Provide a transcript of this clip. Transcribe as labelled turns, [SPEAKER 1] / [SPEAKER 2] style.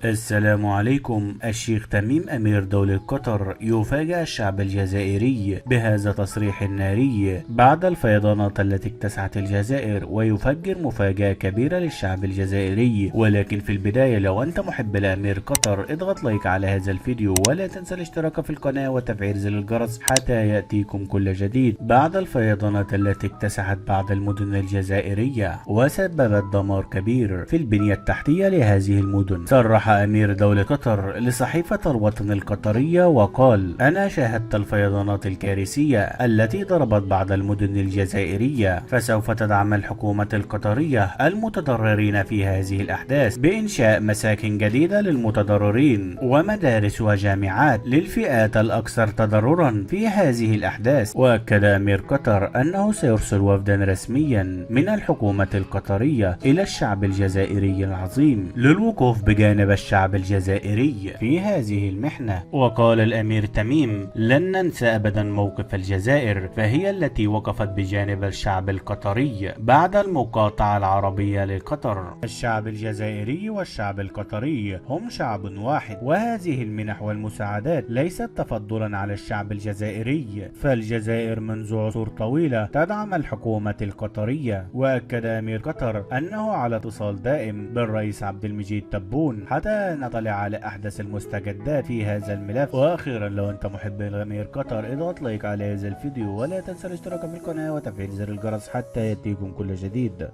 [SPEAKER 1] السلام عليكم. الشيخ تميم أمير دولة قطر يفاجأ الشعب الجزائري بهذا تصريح ناري بعد الفيضانات التي اكتسحت الجزائر، ويفجر مفاجأة كبيرة للشعب الجزائري. ولكن في البداية، لو أنت محب لأمير قطر اضغط لايك على هذا الفيديو، ولا تنسى الاشتراك في القناة وتفعيل زر الجرس حتى يأتيكم كل جديد. بعد الفيضانات التي اكتسحت بعض المدن الجزائرية وسببت دمار كبير في البنية التحتية لهذه المدن، صرح أمير دولة قطر لصحيفة الوطن القطرية وقال: أنا شاهدت الفيضانات الكارثية التي ضربت بعض المدن الجزائرية، فسوف تدعم الحكومة القطرية المتضررين في هذه الأحداث بإنشاء مساكن جديدة للمتضررين ومدارس وجامعات للفئات الأكثر تضررا في هذه الأحداث. وأكد أمير قطر أنه سيرسل وفدا رسميا من الحكومة القطرية إلى الشعب الجزائري العظيم للوقوف بجانب الشعب الجزائري في هذه المحنة. وقال الأمير تميم: لن ننسى أبدا موقف الجزائر، فهي التي وقفت بجانب الشعب القطري بعد المقاطعة العربية لقطر. الشعب الجزائري والشعب القطري هم شعب واحد، وهذه المنح والمساعدات ليست تفضلا على الشعب الجزائري، فالجزائر منذ عصور طويلة تدعم الحكومة القطرية. وأكد أمير قطر أنه على اتصال دائم بالرئيس عبد المجيد تبون حتى نطلع على أحدث المستجدات في هذا الملف. وأخيرا، لو أنت محب لأمير قطر اضغط لايك على هذا الفيديو، ولا تنسى الاشتراك في القناة وتفعيل زر الجرس حتى يأتيكم كل جديد.